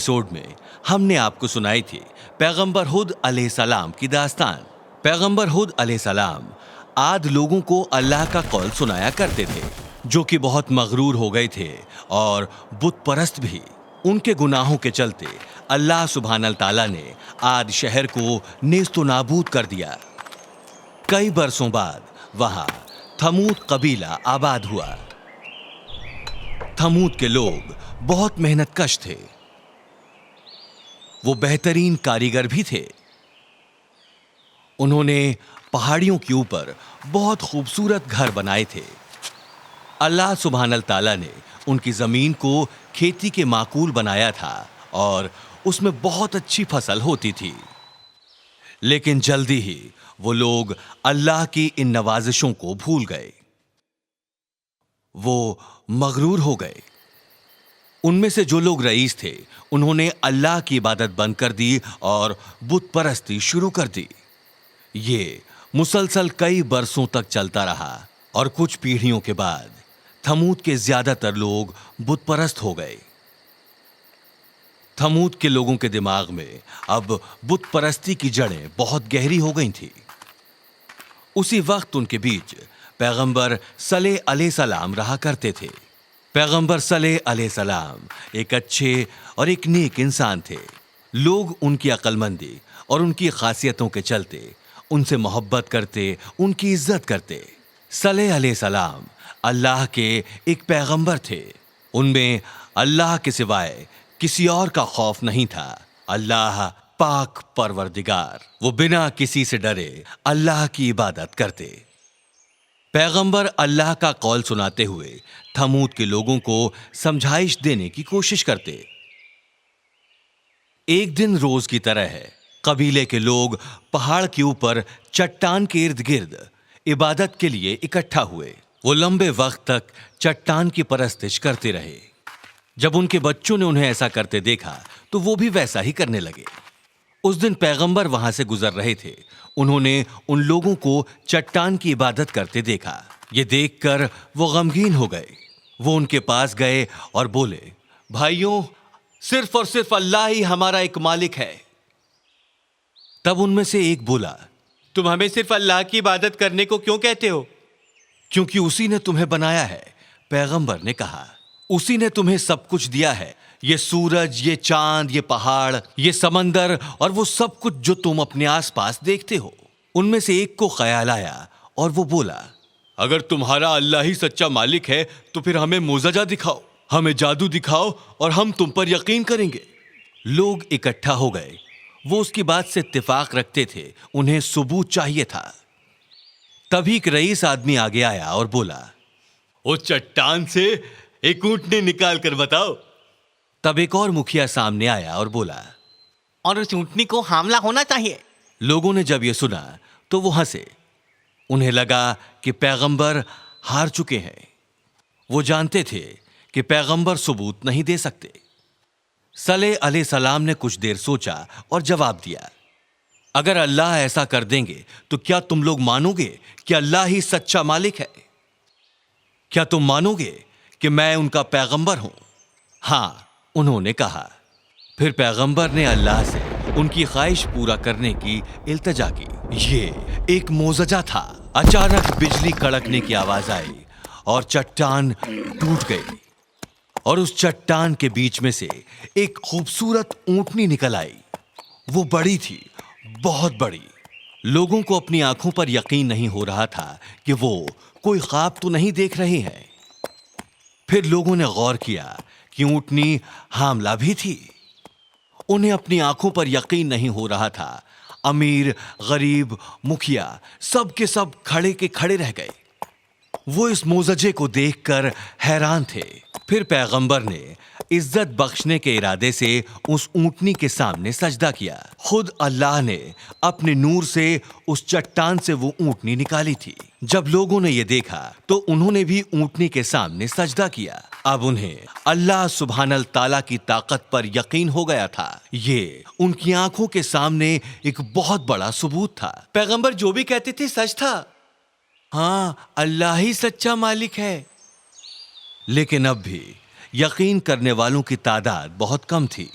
Episode में हमने आपको सुनाई थी पैगंबर हुद अलैहिस्सलाम की दास्तान। पैगंबर हुद अलैहिस्सलाम आद लोगों को अल्लाह का कौल सुनाया करते थे, जो कि बहुत मगरूर हो गए थे और बुत परस्त भी। उनके गुनाहों के चलते अल्लाह सुब्हानल ताला ने आद शहर को नेस्तो नाबूद कर दिया। कई बरसों बाद वहां थमूद कबीला आबाद हुआ। थमूद के लोग बहुत मेहनतकश थे। वो बेहतरीन कारीगर भी थे। उन्होंने पहाड़ियों के ऊपर बहुत खूबसूरत घर बनाए थे। अल्लाह सुब्हानल ताला ने उनकी जमीन को खेती के माकूल बनाया था और उसमें बहुत अच्छी फसल होती थी। लेकिन जल्दी ही वो लोग अल्लाह की इन नवाजिशों को भूल गए। वो मगरूर हो गए। उनमें से जो लोग रईस थे, उन्होंने अल्लाह की इबादत बंद कर दी और बुत परस्ती शुरू कर दी। ये मुसलसल कई बरसों तक चलता रहा और कुछ पीढ़ियों के बाद थमूद के ज्यादातर लोग बुत परस्त हो गए। थमूद के लोगों के दिमाग में अब बुत परस्ती की जड़ें बहुत गहरी हो गई थी। उसी वक्त उनके बीच पैगंबर सलेह अलैहिस्सलाम रहा करते थे। पैगंबर सलेह अलैहिस्सलाम एक अच्छे और एक नेक इंसान थे। लोग उनकी अक्लमंदी और उनकी खासियतों के चलते उनसे मोहब्बत करते, उनकी इज्जत करते। सलेह अलैहिस्सलाम अल्लाह के एक पैगंबर थे। उनमें अल्लाह के सिवाय किसी और का खौफ नहीं था। अल्लाह पाक परवरदिगार, वो बिना किसी से डरे अल्लाह की इबादत करते। पैगंबर अल्लाह का कौल सुनाते हुए थमूद के लोगों को समझाइश देने की कोशिश करते। एक दिन रोज की तरह है, कबीले के लोग पहाड़ के ऊपर चट्टान के इर्द गिर्द इबादत के लिए इकट्ठा हुए। वो लंबे वक्त तक चट्टान की परस्तिश करते रहे। जब उनके बच्चों ने उन्हें ऐसा करते देखा तो वो भी वैसा ही करने लगे। उस दिन पैगंबर वहां से गुजर रहे थे। उन्होंने उन लोगों को चट्टान की इबादत करते देखा। ये देखकर वो गमगीन हो गए। वो उनके पास गए और बोले, भाइयों, सिर्फ और सिर्फ अल्लाह ही हमारा एक मालिक है। तब उनमें से एक बोला, तुम हमें सिर्फ अल्लाह की इबादत करने को क्यों कहते हो? क्योंकि उसी ने तुम्हें बनाया है। पैगंबर ने कहा, उसी ने तुम्हें सब कुछ दिया है, ये सूरज, ये चांद, ये पहाड़, ये समंदर और वो सब कुछ जो तुम अपने आसपास देखते हो। उनमें से एक को ख्याल आया और वो बोला, अगर तुम्हारा अल्लाह ही सच्चा मालिक है तो फिर हमें मोजजा दिखाओ, हमें जादू दिखाओ और हम तुम पर यकीन करेंगे। लोग इकट्ठा हो गए। वो उसकी बात से इत्तेफाक रखते थे। उन्हें सबूत चाहिए था। तभी एक रईस आदमी आगे आया और बोला, उस चट्टान से एक ऊंटनी निकाल कर बताओ। तब एक और मुखिया सामने आया और बोला, और उस ऊंटनी को हामला होना चाहिए। लोगों ने जब यह सुना तो वो हंसे। उन्हें लगा कि पैगंबर हार चुके हैं। वो जानते थे कि पैगंबर सबूत नहीं दे सकते। सलेह अलैहिस्सलाम ने कुछ देर सोचा और जवाब दिया, अगर अल्लाह ऐसा कर देंगे तो क्या तुम लोग मानोगे कि अल्लाह ही सच्चा मालिक है? क्या तुम मानोगे कि मैं उनका पैगंबर हूं? हां, उन्होंने कहा। फिर पैगंबर ने अल्लाह से उनकी ख्वाहिश पूरा करने की इल्तिजा की। ये एक मोजजा था। अचानक बिजली कड़कने की आवाज आई और चट्टान टूट गई और उस चट्टान के बीच में से एक खूबसूरत ऊंटनी निकल आई। वो बड़ी थी, बहुत बड़ी। लोगों को अपनी आंखों पर यकीन नहीं हो रहा था कि वो कोई ख्वाब तो नहीं देख रहे हैं। फिर लोगों ने गौर किया कि ऊंटनी हामला भी थी। उन्हें अपनी आंखों पर यकीन नहीं हो रहा था। अमीर, गरीब, मुखिया सब के सब खड़े के खड़े रह गए। वो इस मोजजे को देखकर हैरान थे। फिर पैगंबर ने इज्जत बख्शने के इरादे से उस ऊंटनी के सामने सजदा किया। खुद अल्लाह ने अपने नूर से उस चट्टान से वो ऊंटनी निकाली थी। जब लोगों ने ये देखा तो उन्होंने भी ऊंटनी के सामने सजदा किया। अब उन्हें अल्लाह सुब्हानल ताला की ताकत पर यकीन हो गया था। ये उनकी आंखों के सामने एक बहुत बड़ा सबूत था। पैगंबर जो भी कहते थे सच था। हां, अल्लाह ही सच्चा मालिक है। लेकिन अब भी यकीन करने वालों की तादाद बहुत कम थी।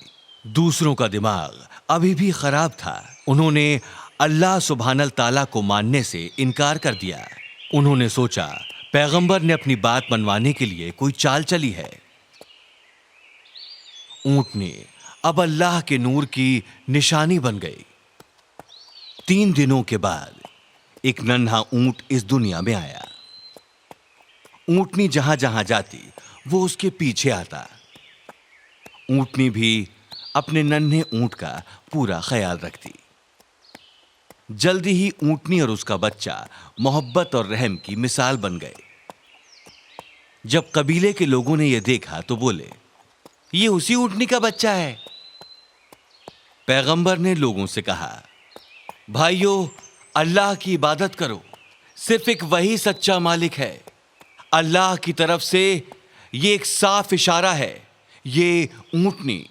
दूसरों का दिमाग अभी भी खराब था। उन्होंने अल्लाह सुब्हानल ताला को मानने से इनकार कर दिया। उन्होंने सोचा पैगंबर ने अपनी बात मनवाने के लिए कोई चाल चली है। ऊंटनी अब अल्लाह के नूर की निशानी बन गई। 3 दिनों के बाद एक नन्हा ऊंट इस दुनिया में आया। ऊंटनी जहां जहां जाती वो उसके पीछे आता। ऊंटनी भी अपने नन्हे ऊंट का पूरा ख्याल रखती। जल्दी ही ऊंटनी और उसका बच्चा मोहब्बत और रहम की मिसाल बन गए। जब कबीले के लोगों ने यह देखा तो बोले, ये उसी ऊंटनी का बच्चा है। पैगंबर ने लोगों से कहा, भाइयों, अल्लाह की इबादत करो, सिर्फ एक वही सच्चा मालिक है। अल्लाह की तरफ से ये एक साफ इशारा है। ये ऊंटनी,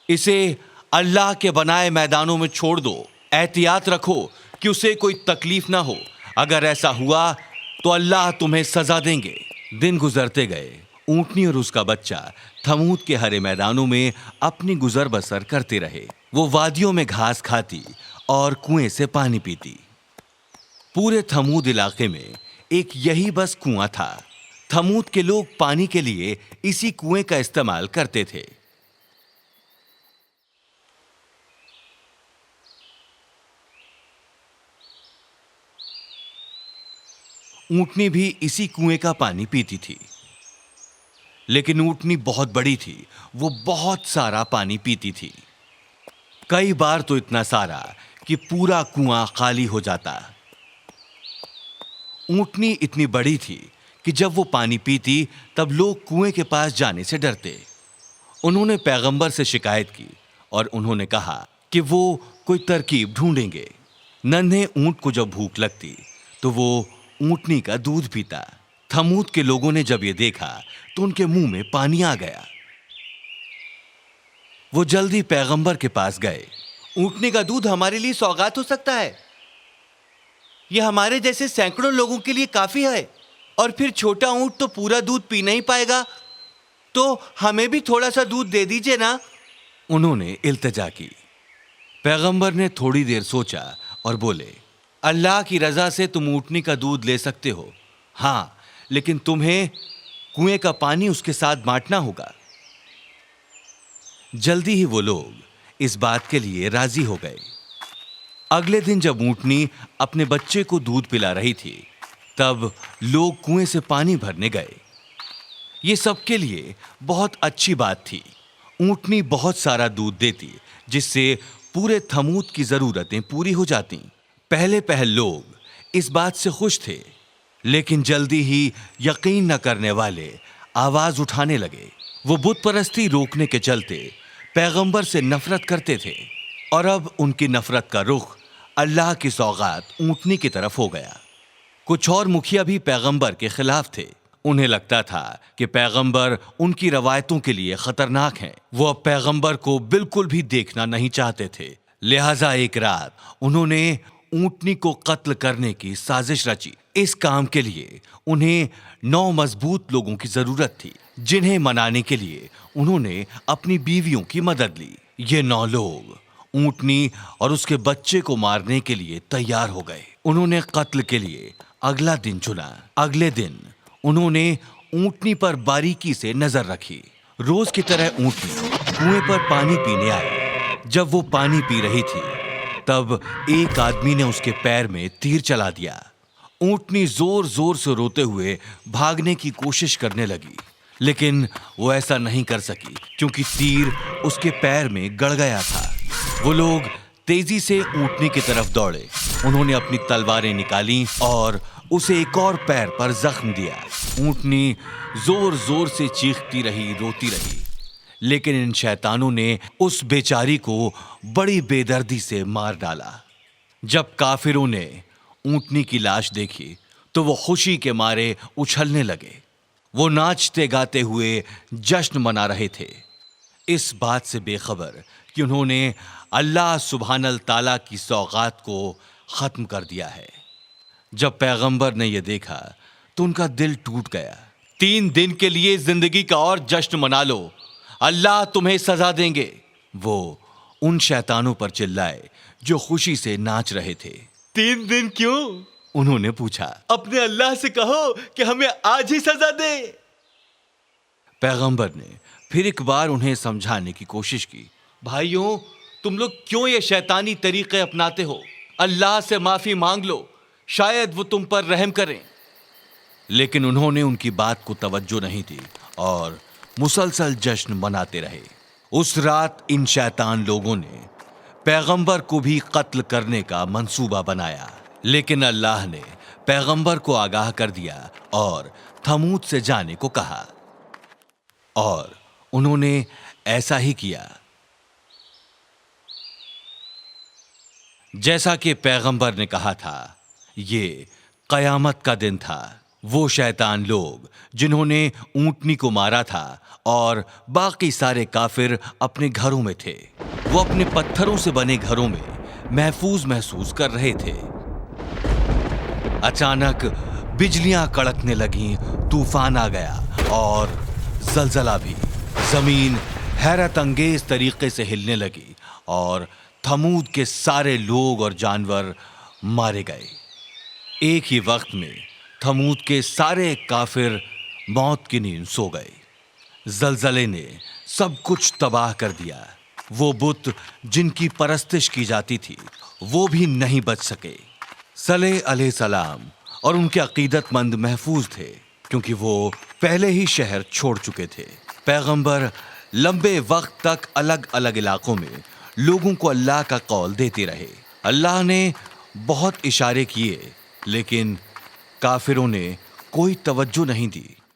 इसे अल्लाह के बनाए मैदानों में छोड़ दो। एहतियात रखो कि उसे कोई तकलीफ ना हो। अगर ऐसा हुआ तो अल्लाह तुम्हें सजा देंगे। दिन गुजरते गए। ऊंटनी और उसका बच्चा थमूद के हरे मैदानों में अपनी गुजर बसर करते रहे। वो वादियों में घास खाती और कुएं से पानी पीती। पूरे थमूद इलाके में एक यही बस कुआं था। थमूद के लोग पानी के लिए इसी कुएं का इस्तेमाल करते थे। ऊंटनी भी इसी कुएं का पानी पीती थी। लेकिन ऊंटनी बहुत बड़ी थी। वो बहुत सारा पानी पीती थी। कई बार तो इतना सारा कि पूरा कुआं खाली हो जाता। ऊंटनी इतनी बड़ी थी कि जब वो पानी पीती तब लोग कुएं के पास जाने से डरते। उन्होंने पैगंबर से शिकायत की और उन्होंने कहा कि वो कोई तरकीब ढूंढेंगे। नन्हे ऊंट को जब भूख लगती तो वो ऊंटनी का दूध पीता। थमूद के लोगों ने जब ये देखा तो उनके मुंह में पानी आ गया। वो जल्दी पैगंबर के पास गए। ऊंटनी का दूध हमारे लिए सौगात हो सकता है। यह हमारे जैसे सैकड़ों लोगों के लिए काफी है। और फिर छोटा ऊंट तो पूरा दूध पी नहीं पाएगा, तो हमें भी थोड़ा सा दूध दे दीजिए ना। उन्होंने इल्तिजा की। पैगंबर ने थोड़ी देर सोचा और बोले, अल्लाह की रजा से तुम ऊंटनी का दूध ले सकते हो, हाँ, लेकिन तुम्हें कुएं का पानी उसके साथ बांटना होगा। जल्दी ही वो लोग इस बात के लिए राजी हो गए। अगले दिन जब ऊंटनी अपने बच्चे को दूध पिला रही थी तब लोग कुएं से पानी भरने गए। ये सबके लिए बहुत अच्छी बात थी। ऊंटनी बहुत सारा दूध देती जिससे पूरे थमूद की जरूरतें पूरी हो जाती। पहले पहल लोग इस बात से खुश थे, लेकिन जल्दी ही यकीन न करने वाले आवाज उठाने लगे। वो बुत परस्ती रोकने के चलते पैगंबर से नफरत करते थे और अब उनकी नफरत का रुख अल्लाह की सौगात ऊंटनी की तरफ हो गया। कुछ और मुखिया भी पैगंबर के खिलाफ थे। उन्हें लगता था कि पैगंबर उनकी रवायतों के लिए खतरनाक हैं। वो अब पैगंबर को बिल्कुल भी देखना नहीं चाहते थे। लिहाजा एक रात उन्होंने ऊंटनी को कत्ल करने की साजिश रची। इस काम के लिए उन्हें 9 मजबूत लोगों की जरूरत थी, जिन्हें मनाने के लिए उन्होंने अपनी बीवियों की मदद ली। ये 9 लोग ऊंटनी और उसके बच्चे को मारने के लिए तैयार हो गए। उन्होंने कत्ल के लिए अगला दिन चुना। अगले दिन उन्होंने ऊंटनी पर बारीकी से नजर रखी। रोज की तरह ऊंटनी कुएं पर पानी पीने आई। जब वो पानी पी रही थी तब एक आदमी ने उसके पैर में तीर चला दिया। ऊंटनी जोर जोर से रोते हुए भागने की कोशिश करने लगी, लेकिन वो ऐसा नहीं कर सकी क्योंकि तीर उसके पैर में गड़ गया था। वो लोग तेजी से ऊंटनी की तरफ दौड़े। उन्होंने अपनी तलवारें निकाली और उसे एक और पैर पर जख्म दिया। ऊंटनी जोर जोर से चीखती रही, रोती रही, लेकिन इन शैतानों ने उस बेचारी को बड़ी बेदर्दी से मार डाला। जब काफिरों ने ऊंटनी की लाश देखी तो वो खुशी के मारे उछलने लगे। वो नाचते गाते हुए जश्न मना रहे थे, इस बात से बेखबर कि उन्होंने अल्लाह सुब्हानल ताला की सौगात को खत्म कर दिया है। जब पैगंबर ने यह देखा तो उनका दिल टूट गया। 3 दिन के लिए जिंदगी का और जश्न मना लो, अल्लाह तुम्हें सजा देंगे। وہ ان شیطانوں پر چلائے جو خوشی سے ناچ رہے تھے۔ 3 دن کیوں؟ انہوں نے پوچھا۔ اپنے اللہ سے کہو کہ ہمیں آج ہی سزا دے۔ پیغمبر نے پھر ایک بار انہیں سمجھانے کی کوشش کی۔ بھائیوں، تم لوگ کیوں یہ شیطانی طریقے اپناتے ہو؟ اللہ سے معافی مانگ لو، شاید وہ تم پر رحم کریں۔ لیکن انہوں نے ان کی بات کو توجہ نہیں دی اور مسلسل جشن مناتے رہے۔ اس رات ان شیطان لوگوں نے پیغمبر کو بھی قتل کرنے کا منصوبہ بنایا، لیکن اللہ نے پیغمبر کو آگاہ کر دیا اور تھمود سے جانے کو کہا، اور انہوں نے ایسا ہی کیا۔ جیسا کہ پیغمبر نے کہا تھا، یہ قیامت کا دن تھا۔ وہ شیطان لوگ جنہوں نے اونٹنی کو مارا تھا اور باقی سارے کافر اپنے گھروں میں تھے، وہ اپنے پتھروں سے بنے گھروں میں محفوظ محسوس کر رہے تھے۔ اچانک بجلیاں کڑکنے لگیں، طوفان آ گیا اور زلزلہ بھی۔ زمین حیرت انگیز طریقے سے ہلنے لگی اور تھمود کے سارے لوگ اور جانور مارے گئے۔ ایک ہی وقت میں تھمود کے سارے کافر موت کی نیند سو گئے۔ زلزلے نے سب کچھ تباہ کر دیا۔ وہ بت جن کی پرستش کی جاتی تھی وہ بھی نہیں بچ سکے۔ صالح علیہ السلام اور ان کے عقیدت مند محفوظ تھے کیونکہ وہ پہلے ہی شہر چھوڑ چکے تھے۔ پیغمبر لمبے وقت تک الگ الگ علاقوں میں لوگوں کو اللہ کا قول دیتے رہے۔ اللہ نے بہت اشارے کیے لیکن کافروں نے کوئی توجہ نہیں دی۔